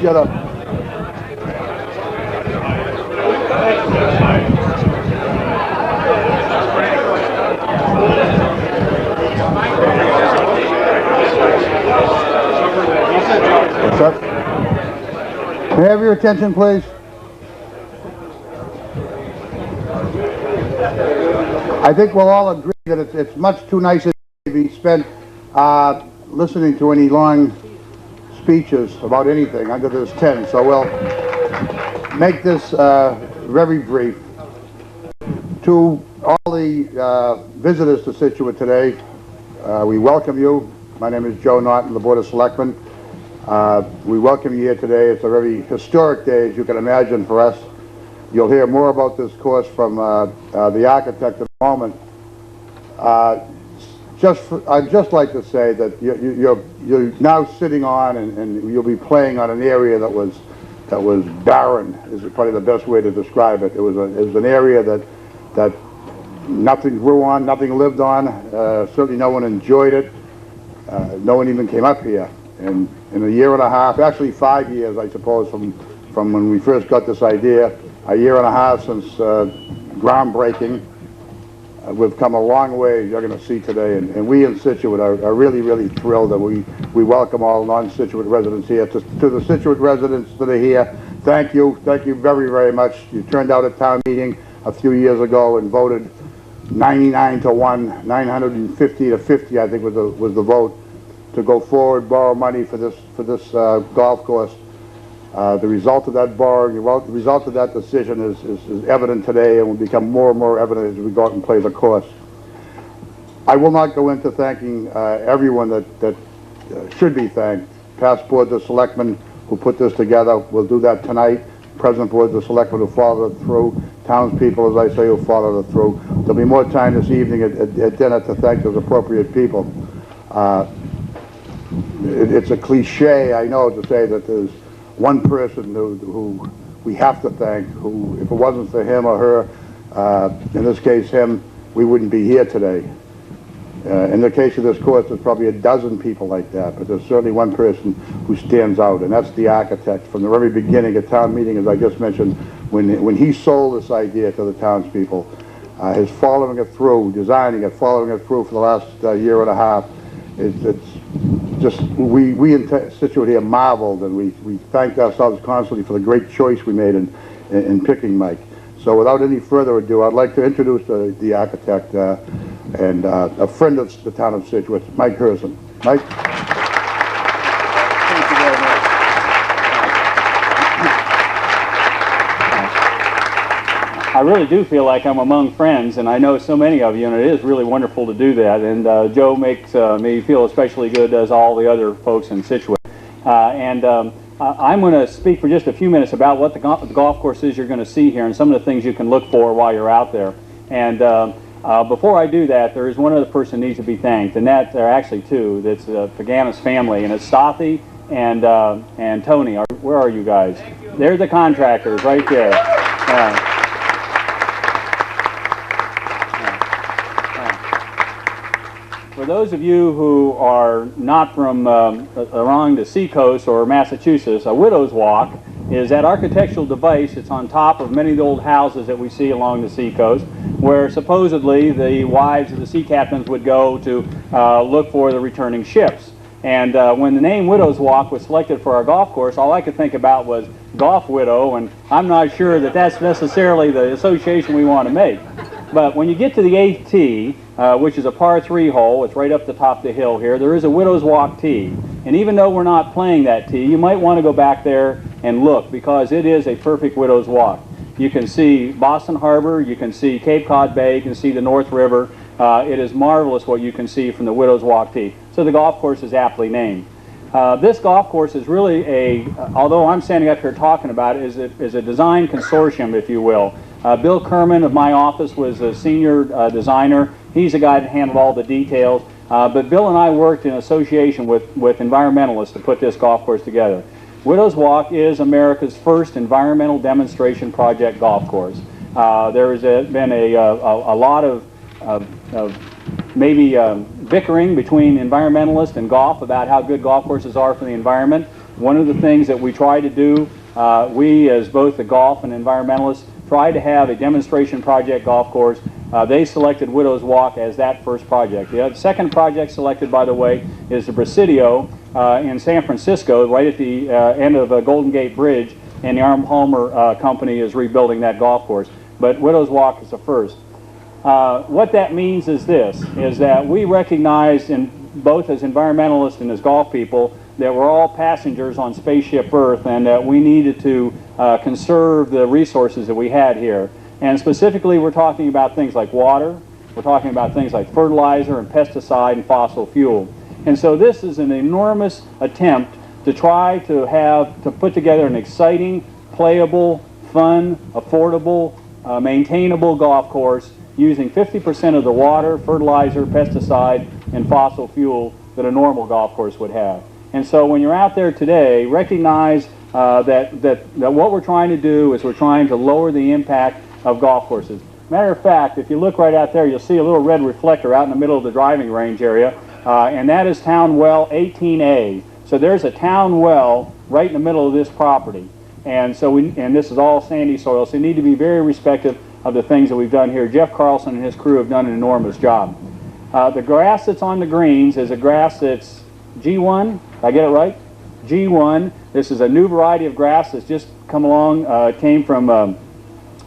get up. What's up? May I have your attention, please? I think we'll all agree that it's much too nice to be spent listening to any long speeches about anything under this tent, so we'll make this very brief. To all the visitors to Scituate today, we welcome you. My name is Joe Norton, the Board of Selectmen. We welcome you here today. It's a very historic day, as you can imagine, for us. You'll hear more about this course from the architect in a moment. I'd just like to say that you're now sitting on and you'll be playing on an area that was barren, is probably the best way to describe it. It was an area that nothing grew on, nothing lived on. Certainly no one enjoyed it. No one even came up here. And in a year and a half, actually 5 years, I suppose, from when we first got this idea, a year and a half since groundbreaking, we've come a long way, you're going to see today. And we in Scituate are really, really thrilled that we welcome all non-Scituate residents here. To the Scituate residents that are here, thank you. Thank you very, very much. You turned out at town meeting a few years ago and voted 99 to 1, 950 to 50, I think was the vote, to go forward, borrow money for this golf course. The result of that borrowing, the result of that decision is evident today and will become more and more evident as we go out and play the course. I will not go into thanking everyone that should be thanked. Past boards of selectmen who put this together, we'll do that tonight. Present boards of selectmen who followed it through. Townspeople, as I say, who followed it through. There'll be more time this evening at dinner to thank those appropriate people. It's a cliche, I know, to say that there's one person who we have to thank, who, if it wasn't for him or her, in this case him, we wouldn't be here today. In the case of this course, there's probably a dozen people like that, but there's certainly one person who stands out, and that's the architect. From the very beginning at town meeting, as I just mentioned, when he sold this idea to the townspeople, his following it through, designing it, following it through for the last year and a half, it's just, we in Scituate here marveled, and we thanked ourselves constantly for the great choice we made in picking Mike. So without any further ado, I'd like to introduce the architect and a friend of the town of Scituate, Mike Herson. Mike? Thank you very much. I really do feel like I'm among friends, and I know so many of you, and it is really wonderful to do that. And Joe makes me feel especially good, as all the other folks in Scituate. I'm going to speak for just a few minutes about what the golf course is you're going to see here and some of the things you can look for while you're out there. And before I do that, there is one other person who needs to be thanked, and that there are actually two. That's Paganis family, and it's Stothy and Tony. Where are you guys? They're the contractors right there. For those of you who are not from along the seacoast or Massachusetts, a widow's walk is that architectural device. It's on top of many of the old houses that we see along the seacoast, where supposedly the wives of the sea captains would go to look for the returning ships. And when the name Widow's Walk was selected for our golf course, all I could think about was golf widow, and I'm not sure that that's necessarily the association we want to make. But when you get to the 8th tee, which is a par 3 hole, it's right up the top of the hill here, there is a Widow's Walk tee. And even though we're not playing that tee, you might want to go back there and look, because it is a perfect Widow's Walk. You can see Boston Harbor, you can see Cape Cod Bay, you can see the North River. It is marvelous what you can see from the Widow's Walk tee. So the golf course is aptly named. This golf course is really although I'm standing up here talking about it, is a design consortium, if you will. Bill Kerman of my office was a senior designer. He's the guy that handled all the details. But Bill and I worked in association with environmentalists to put this golf course together. Widow's Walk is America's first environmental demonstration project golf course. There has been a lot of maybe bickering between environmentalists and golf about how good golf courses are for the environment. One of the things that we try to do, we as both the golf and environmentalists, try to have a demonstration project golf course. They selected Widow's Walk as that first project. The second project selected, by the way, is the Presidio in San Francisco, right at the end of Golden Gate Bridge, and the Arm Palmer Company is rebuilding that golf course. But Widow's Walk is the first. What that means is this, is that we recognize, both as environmentalists and as golf people, that we're all passengers on spaceship Earth, and that we needed to conserve the resources that we had here. And specifically, we're talking about things like water, we're talking about things like fertilizer and pesticide and fossil fuel. And so this is an enormous attempt to try to put together an exciting, playable, fun, affordable, maintainable golf course using 50% of the water, fertilizer, pesticide, and fossil fuel that a normal golf course would have. And so when you're out there today, recognize that what we're trying to do is we're trying to lower the impact of golf courses. Matter of fact, if you look right out there, you'll see a little red reflector out in the middle of the driving range area, and that is Town Well 18A. So there's a town well right in the middle of this property. And so this is all sandy soil, so you need to be very respectful of the things that we've done here. Jeff Carlson and his crew have done an enormous job. The grass that's on the greens is a grass that's G1, did I get it right? G1. This is a new variety of grass that's just come along. It came from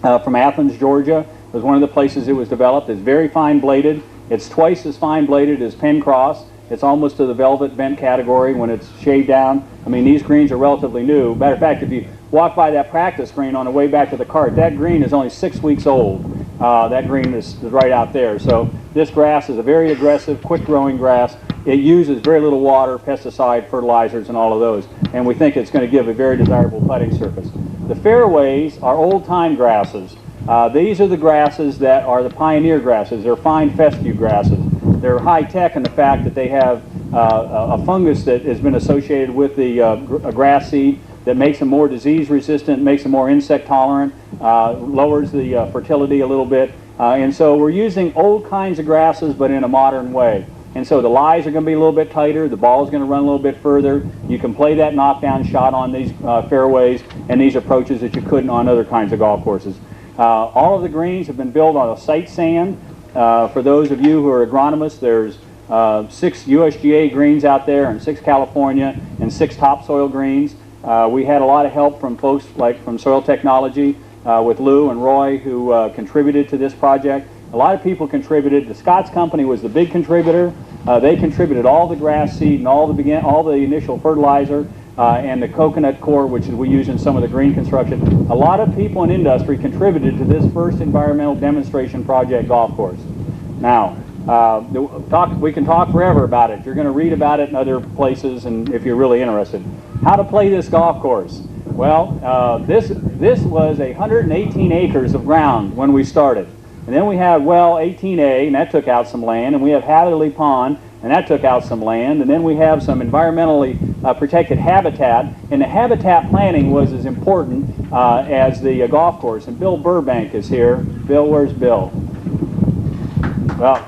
Athens, Georgia. It was one of the places it was developed. It's very fine bladed. It's twice as fine bladed as Pencross. It's almost to the velvet bent category when it's shaved down. I mean, these greens are relatively new. Matter of fact, if you walk by that practice green on the way back to the cart, that green is only 6 weeks old. That green is right out there. So this grass is a very aggressive, quick-growing grass. It uses very little water, pesticide, fertilizers, and all of those. And we think it's going to give a very desirable putting surface. The fairways are old-time grasses. These are the grasses that are the pioneer grasses. They're fine fescue grasses. They're high-tech in the fact that they have a fungus that has been associated with the grass seed that makes them more disease-resistant, makes them more insect-tolerant, lowers the fertility a little bit. And so we're using old kinds of grasses, but in a modern way. And so the lies are going to be a little bit tighter, the ball is going to run a little bit further. You can play that knockdown shot on these fairways and these approaches that you couldn't on other kinds of golf courses. All of the greens have been built on a site sand. For those of you who are agronomists, there's 6 USGA greens out there, and 6 California, and 6 topsoil greens. We had a lot of help from folks like from Soil Technology with Lou and Roy, who contributed to this project. A lot of people contributed. The Scott's company was the big contributor. They contributed all the grass seed and all the initial fertilizer and the coconut core, which we use in some of the green construction. A lot of people in industry contributed to this first environmental demonstration project golf course. Now, we can talk forever about it. You're going to read about it in other places, and if you're really interested. How to play this golf course? Well, this was 118 acres of ground when we started. And then we have well 18A, and that took out some land, and we have Hatherley Pond, and that took out some land, and then we have some environmentally protected habitat, and the habitat planning was as important as the golf course. And Bill Burbank is here. Bill, where's Bill? Well,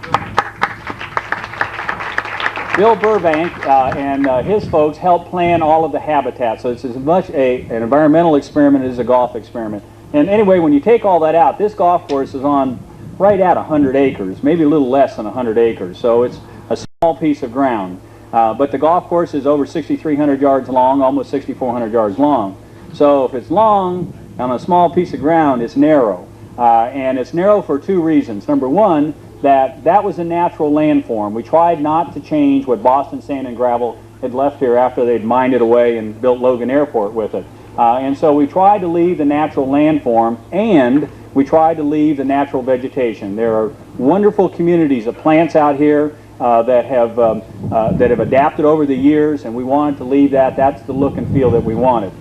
Bill Burbank and his folks helped plan all of the habitat, so it's as much an environmental experiment as a golf experiment. And anyway, when you take all that out, this golf course is on right at 100 acres, maybe a little less than 100 acres, so it's a small piece of ground. But the golf course is over 6,300 yards long, almost 6,400 yards long. So if it's long on a small piece of ground, it's narrow. And it's narrow for 2 reasons. Number one, that was a natural landform. We tried not to change what Boston Sand and Gravel had left here after they'd mined it away and built Logan Airport with it. And so we tried to leave the natural landform, and we tried to leave the natural vegetation. There are wonderful communities of plants out here that have adapted over the years, and we wanted to leave that. That's the look and feel that we wanted.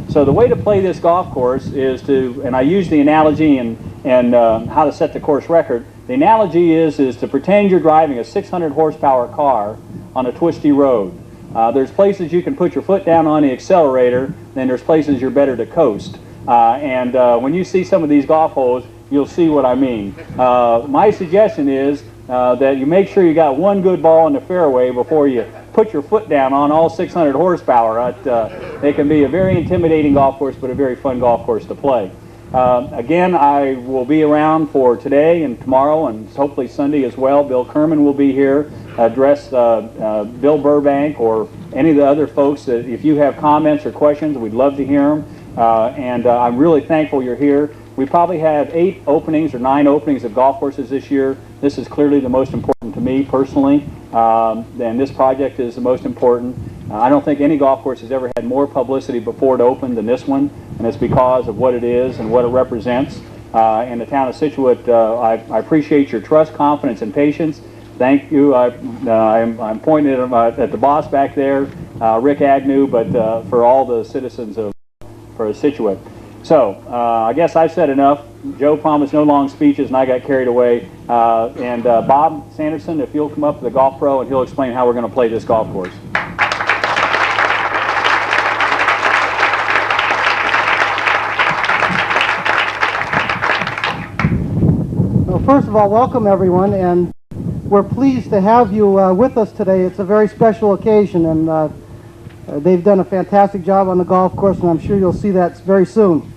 So the way to play this golf course is to, and I use the analogy and how to set the course record. The analogy is to pretend you're driving a 600 horsepower car on a twisty road. There's places you can put your foot down on the accelerator, then there's places you're better to coast. And when you see some of these golf holes, you'll see what I mean. My suggestion is that you make sure you got one good ball in the fairway before you put your foot down on all 600 horsepower. It can be a very intimidating golf course, but a very fun golf course to play. Again, I will be around for today and tomorrow and hopefully Sunday as well. Bill Kerman will be here, address Bill Burbank or any of the other folks. That if you have comments or questions, we'd love to hear them. I'm really thankful you're here. We probably have 8 openings or 9 openings of golf courses this year. This is clearly the most important to me personally, and this project is the most important. I don't think any golf course has ever had more publicity before it opened than this one, and it's because of what it is and what it represents. In the town of Scituate, I appreciate your trust, confidence, and patience. Thank you. I'm pointing at the boss back there, Rick Agnew, but for all the citizens of Scituate. So I guess I've said enough. Joe promised no long speeches, and I got carried away. Bob Sanderson, if you'll come up to the Golf Pro, and he'll explain how we're going to play this golf course. Well, first of all, welcome everyone, and we're pleased to have you with us today. It's a very special occasion, and they've done a fantastic job on the golf course, and I'm sure you'll see that very soon.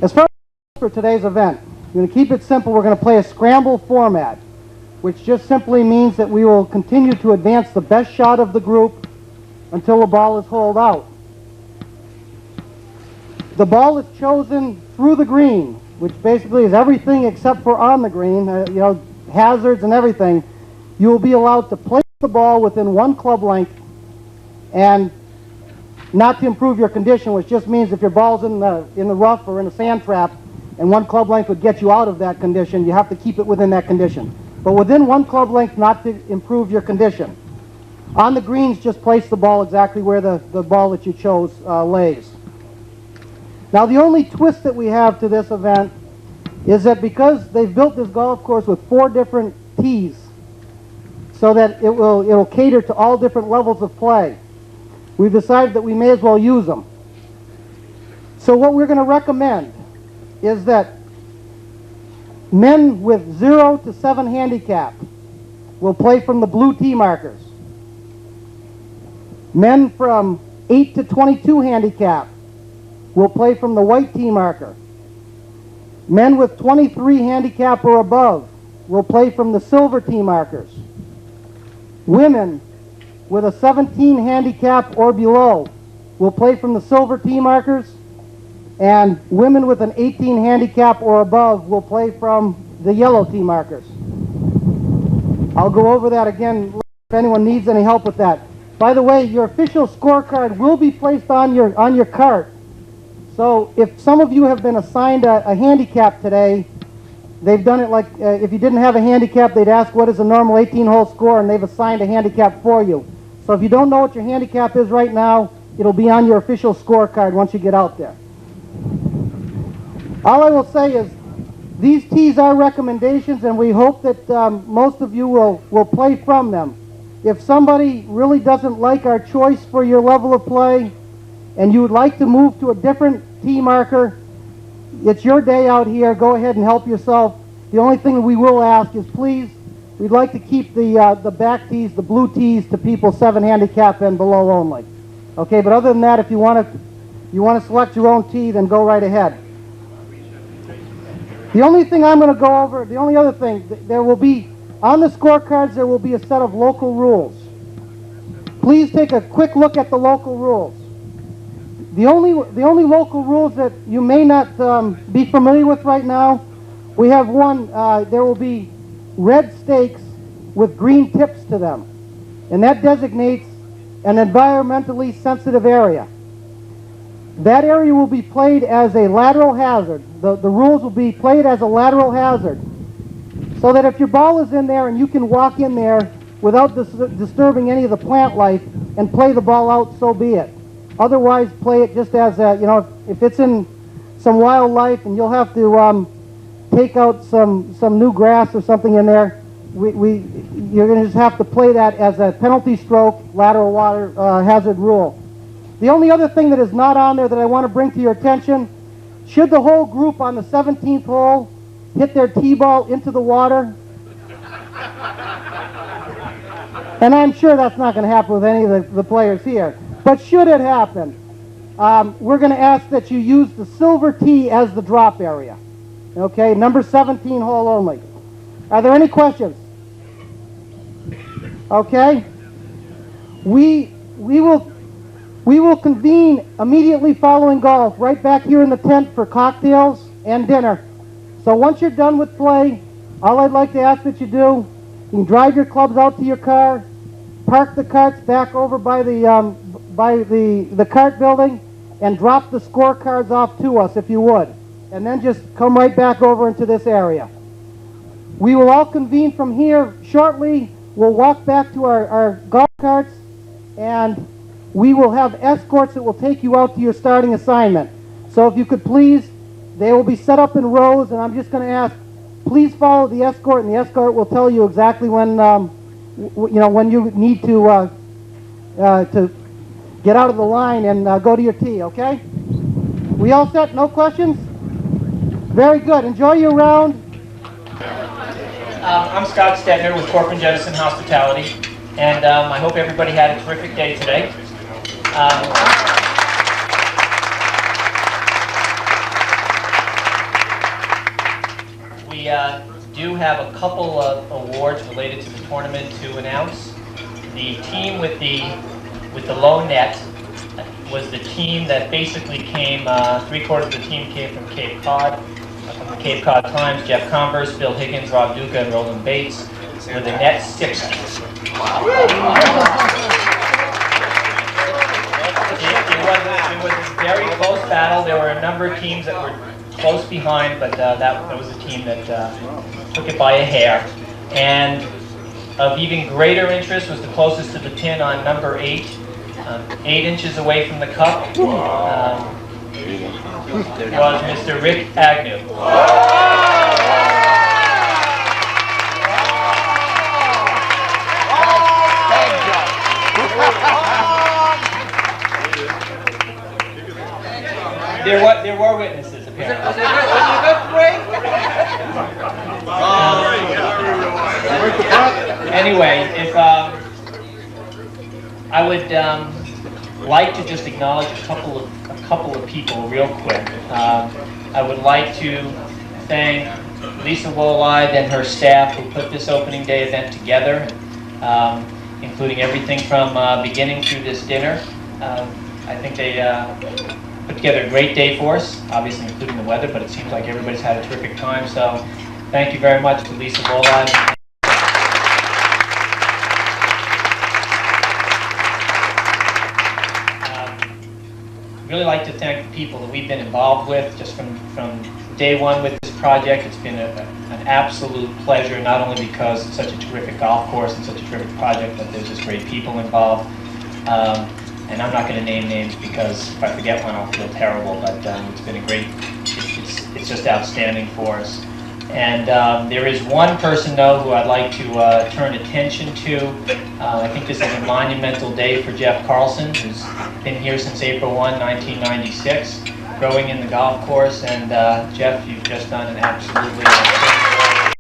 As far as for today's event, we're going to keep it simple. We're going to play a scramble format, which just simply means that we will continue to advance the best shot of the group until the ball is holed out. The ball is chosen through the green, which basically is everything except for on the green, hazards and everything. You will be allowed to place the ball within 1 club length and not to improve your condition, which just means if your ball's in the rough or in a sand trap and 1 club length would get you out of that condition, you have to keep it within that condition. But within 1 club length, not to improve your condition. On the greens, just place the ball exactly where the ball that you chose lays. Now the only twist that we have to this event is that because they've built this golf course with 4 different tees so that it'll cater to all different levels of play, we've decided that we may as well use them. So what we're going to recommend is that men with 0 to 7 handicap will play from the blue tee markers. Men from 8 to 22 handicap will play from the white tee marker. Men with 23 handicap or above will play from the silver tee markers. Women with a 17 handicap or below will play from the silver tee markers, and women with an 18 handicap or above will play from the yellow tee markers. I'll go over that again if anyone needs any help with that. By the way, your official scorecard will be placed on your cart. So if some of you have been assigned a handicap today, they've done it like, if you didn't have a handicap, they'd ask what is a normal 18-hole score, and they've assigned a handicap for you. So if you don't know what your handicap is right now, it'll be on your official scorecard once you get out there. All I will say is these tees are recommendations, and we hope that most of you will play from them. If somebody really doesn't like our choice for your level of play, and you would like to move to a different tee marker, it's your day out here. Go ahead and help yourself. The only thing we will ask is please, we'd like to keep the back tees, the blue tees, to people 7 handicap and below only. Okay, but other than that, if you want to select your own tee, then go right ahead. The only thing I'm going to go over, the only other thing, there will be, on the scorecards, there will be a set of local rules. Please take a quick look at the local rules. The only local rules that you may not be familiar with right now, we have one, there will be red stakes with green tips to them, and that designates an environmentally sensitive area. That area will be played as a lateral hazard. The rules will be played as a lateral hazard, so that if your ball is in there and you can walk in there without disturbing any of the plant life and play the ball out, so be it. Otherwise, play it just as a, if it's in some wildlife and you'll have to take out some new grass or something in there, you're going to just have to play that as a penalty stroke lateral water hazard rule. The only other thing that is not on there that I want to bring to your attention, should the whole group on the 17th hole hit their tee ball into the water And I'm sure that's not going to happen with any of the players here. But should it happen, we're going to ask that you use the silver tee as the drop area. Okay, number 17 hole only. Are there any questions? Okay. We will convene immediately following golf right back here in the tent for cocktails and dinner. So once you're done with play, all I'd like to ask that you do, you can drive your clubs out to your car, park the carts back over by the cart building, and drop the scorecards off to us if you would. And then just come right back over into this area. We will all convene from here shortly. We'll walk back to our golf carts, and we will have escorts that will take you out to your starting assignment. So if you could please, they will be set up in rows, and I'm just going to ask, please follow the escort, and the escort will tell you exactly when, when you need to get out of the line and go to your tee, okay? We all set? No questions? Very good. Enjoy your round. I'm Scott Stetner with Corcoran Jettison Hospitality, and I hope everybody had a terrific day today. We do have a couple of awards related to the tournament to announce. The team with the low net was the team that basically came, 3/4 of the team came from Cape Cod. From the Cape Cod Times, Jeff Converse, Bill Higgins, Rob Duca, and Roland Bates were the net 60. It was a very close battle. There were a number of teams that were close behind, but that was a team that took it by a hair. And of even greater interest was the closest to the pin on number 8, 8 inches away from the cup. Was Mr. Rick Agnew. There were witnesses, apparently. Anyway, if I would like to just acknowledge a couple of people real quick. I would like to thank Lisa Wolide and her staff who put this opening day event together, including everything from beginning through this dinner. I think they put together a great day for us, obviously including the weather, but it seems like everybody's had a terrific time, so thank you very much to Lisa Wolide. Really like to thank the people that we've been involved with just from day one with this project. It's been an absolute pleasure, not only because it's such a terrific golf course and such a terrific project, but there's just great people involved. And I'm not going to name names because if I forget one, I'll feel terrible, but it's been a great, it's just outstanding for us. And there is one person, though, who I'd like to turn attention to. I think this is a monumental day for Jeff Carlson, who's been here since April 1, 1996, growing in the golf course. And Jeff, you've just done an absolutely outstanding job.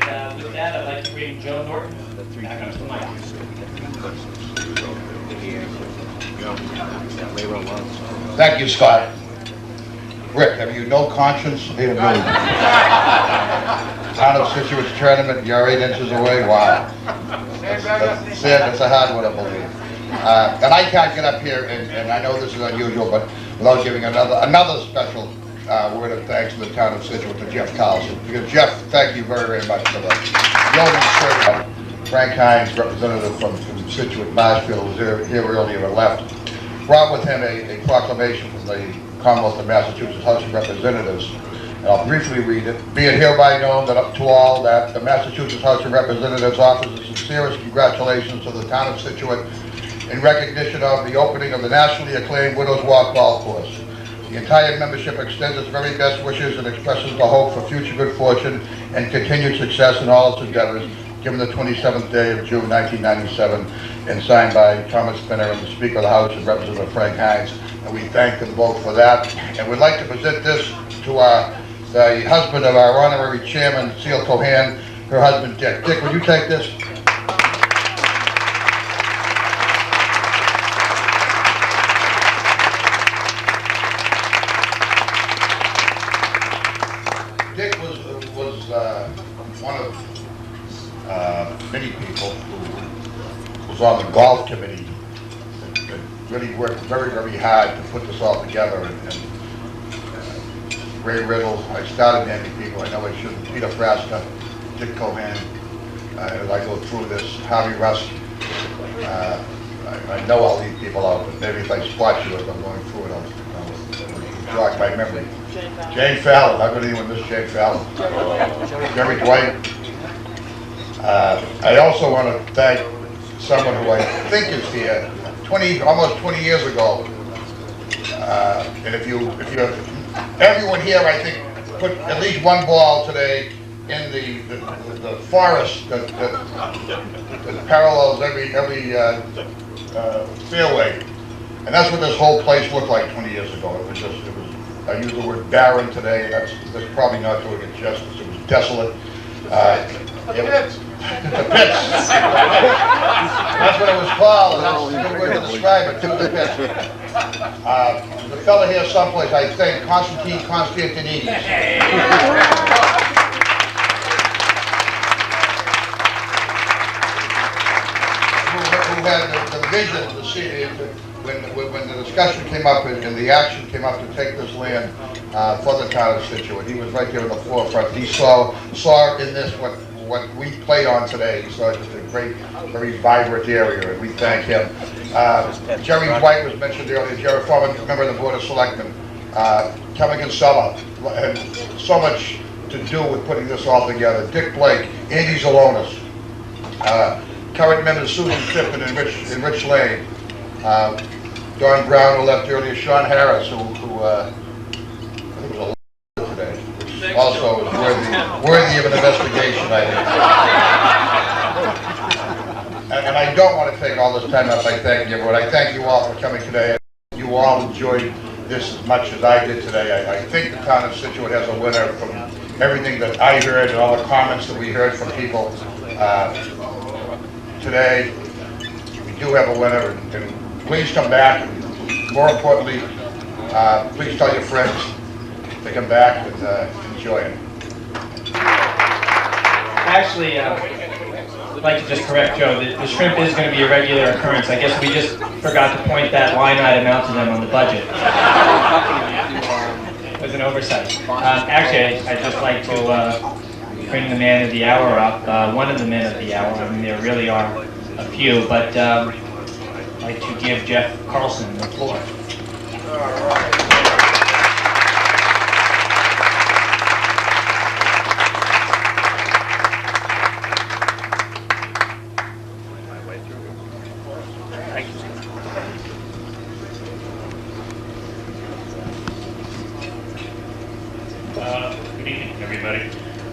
And with that, I'd like to bring Joe Norton back up to the mic. Thank you, Scott. Rick, have you no conscience? Town of Scituate's tournament, you're 8 inches away. Wow. That's a hard one to believe. And I can't get up here, and I know this is unusual, but without giving another special word of thanks to the town of Scituate, to Jeff Carlson. Because Jeff, thank you very, very much for the service. Frank Hines, representative from Scituate, Marshfield, was here earlier and left. Brought with him a proclamation from the Commonwealth of Massachusetts House of Representatives. And I'll briefly read it. Be it hereby known that up to all that the Massachusetts House of Representatives offers the sincerest congratulations to the town of Scituate in recognition of the opening of the nationally acclaimed Widows Walk Golf Course. The entire membership extends its very best wishes and expresses the hope for future good fortune and continued success in all its endeavors given the 27th day of June 1997, and signed by Thomas Spinner and the Speaker of the House and Representative Frank Hines. And we thank them both for that. And we'd like to present this to the husband of our honorary chairman, Seal Cohan, her husband, Dick. Dick, would you take this? Dick was one of many people who was on the golf committee that really worked very, very hard to put this all together. And Ray Riddle, I started naming people, I know I shouldn't, Peter Frasca, Dick Cohan, as I go through this, Harvey Rusk. I know I'll leave people out, but maybe if I spot you as I'm going through it, I'll jog my memory. Jane Fallon, how could anyone miss Jane Fallon? Jerry Dwight. I also want to thank someone who I think is here, almost 20 years ago. And if you everyone here, I think, put at least one ball today in the forest that parallels every fairway. And that's what this whole place looked like 20 years ago. It was I use the word barren today, and that's probably not doing it justice. It was desolate. The pits. That's what it was called. That's the word to describe it, the pits. There's a fellow here someplace, I think, Constantinides. Who had the vision to see when the discussion came up and the action came up to take this land for the town of Scituate. He was right there in the forefront. He saw in this what we play on today. He saw just a great, very vibrant area, and we thank him. Jerry Dwight was mentioned earlier. Jerry, former member of the Board of Selectmen. Kevin Kinsella had so much to do with putting this all together. Dick Blake, Andy Zalonis, current members Susan Tippin and Rich Lane. Don Brown, who left earlier, Sean Harris, who I think was a today, which also is worthy of an investigation, I think. And I don't want to take all this time up by thanking everyone. I thank you all for coming today. You all enjoyed this as much as I did today. I think the town of Scituate has a winner from everything that I heard and all the comments that we heard from people today. We do have a winner, and please come back, and more importantly, please tell your friends to come back and enjoy it. Actually, I'd like to just correct Joe. The shrimp is going to be a regular occurrence. I guess we just forgot to point that line item out to them on the budget. It was an oversight. Actually, I'd just like to bring the man of the hour up. One of the men of the hour. I mean, there really are a few, but I'd like to give Jeff Carlson the floor. All right. Good evening, everybody.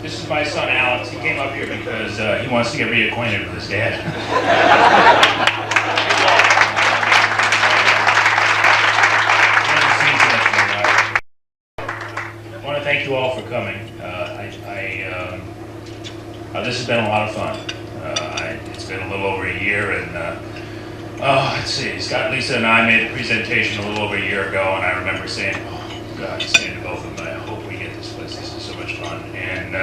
This is my son, Alex. He came up here because he wants to get reacquainted with his dad. I want to thank you all for coming. This has been a lot of fun. It's been a little over a year, and let's see, Scott, Lisa, and I made a presentation a little over a year ago, and I remember saying, "Oh God," saying to both of them, "I hope we get this place. This is so much fun." And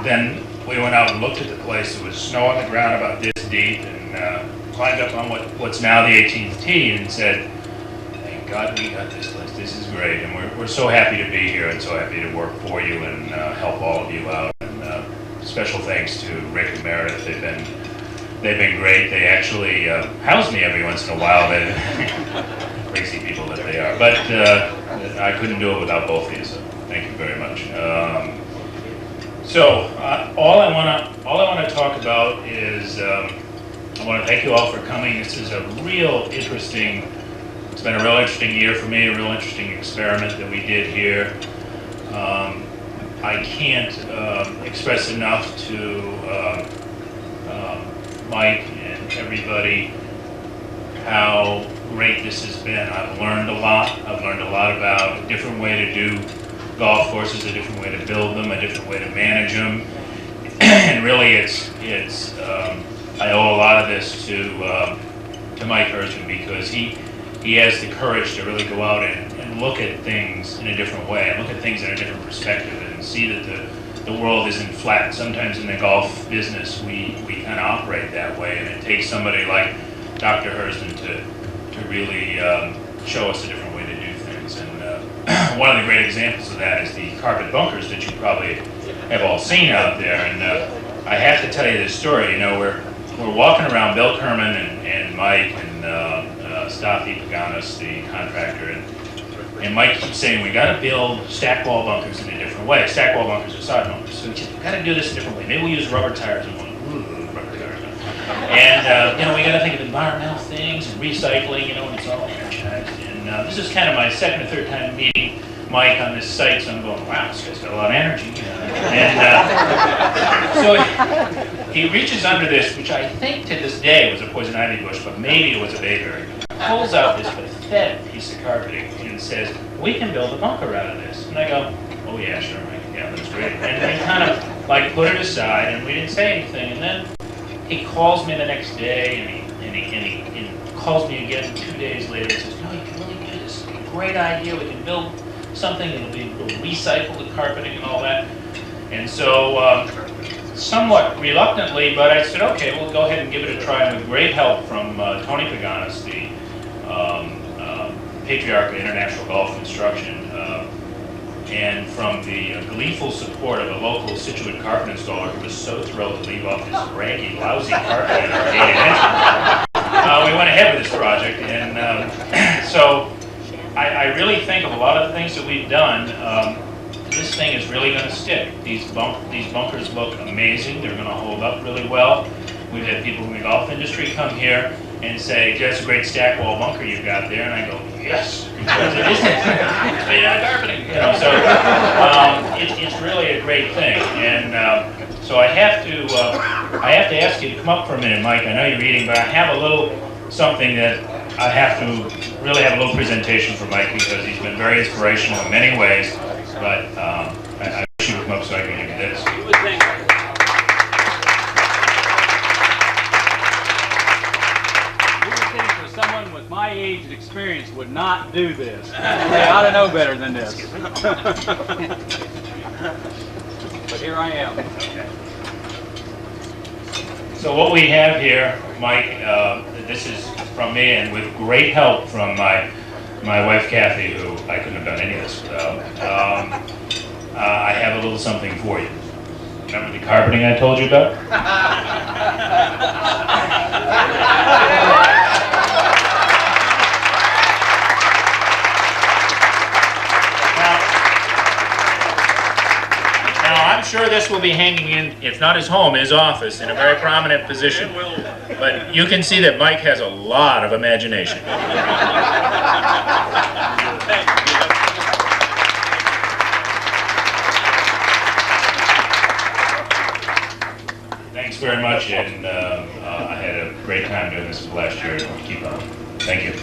then we went out and looked at the place. There was snow on the ground about this deep, and climbed up on what's now the 18th tee, and said, "Thank God we got this place. This is great." And we're so happy to be here and so happy to work for you and help all of you out. And special thanks to Rick and Meredith. They've been great. They actually house me every once in a while. They crazy people that they are. But I couldn't do it without both of you. So thank you very much. All I want to talk about is I want to thank you all for coming. This is a real interesting. It's been a real interesting year for me. A real interesting experiment that we did here. I can't express enough to Mike and everybody how great this has been. I've learned a lot. I've learned a lot about a different way to do golf courses, a different way to build them, a different way to manage them. And really, I owe a lot of this to Mike Hurston, because he has the courage to really go out and look at things in a different way, and look at things in a different perspective, and see that the world isn't flat. Sometimes in the golf business, we kind of operate that way, and it takes somebody like Dr. Hurston to really show us a different way to do things. And one of the great examples of that is the carpet bunkers that you probably have all seen out there. And I have to tell you this story. You know, we're walking around, Bill Kerman and Mike and Staffy Paganis, the contractor, and Mike keeps saying, we got to build stack wall bunkers in a different way. Stack wall bunkers are side bunkers. So we got to do this a different way. Maybe we'll use rubber tires. And rubber tires. And, you know, we got to think of environmental things and recycling, you know, and it's all energized. And this is kind of my second or third time meeting Mike on this site, so I'm going, wow, this guy's got a lot of energy. And so he reaches under this, which I think to this day was a poison ivy bush, but maybe it was a bayberry. Pulls out this pathetic piece of carpeting and says, we can build a bunker out of this. And I go, oh yeah, sure, Mike, yeah, that's great. And we kind of like put it aside, and we didn't say anything. And then he calls me the next day, and he calls me again 2 days later and says, no, you can really do this. It's a great idea. We can build something, we'll recycle the carpeting and all that. And so, somewhat reluctantly, but I said, okay, we'll go ahead and give it a try. And with great help from Tony Paganis, the patriarch of international golf construction, and from the gleeful support of a local Scituate carpet installer who was so thrilled to leave off his raggy, lousy carpet in our gated entrance. We went ahead with this project, and so I really think of a lot of the things that we've done. This thing is really going to stick. These bunkers look amazing. They're going to hold up really well. We've had people in the golf industry come here and say, that's a great stack wall bunker you've got there. And I go, yes, because it is made out of carpeting. You know, so it's really a great thing. And so I have to ask you to come up for a minute, Mike. I know you're eating, but I have a little something that I have to really have a little presentation for Mike, because he's been very inspirational in many ways. But I wish you would come up so I can give you this. Someone with my age and experience would not do this. They ought to know better than this. But here I am. Okay. So what we have here, Mike, this is from me, and with great help from my wife Kathy, who I couldn't have done any of this without. I have a little something for you. Remember the carpeting I told you about? I'm sure this will be hanging in, if not his home, his office, in a very prominent position. But you can see that Mike has a lot of imagination. Thanks very much, and I had a great time doing this last year, and we'll keep on. Thank you.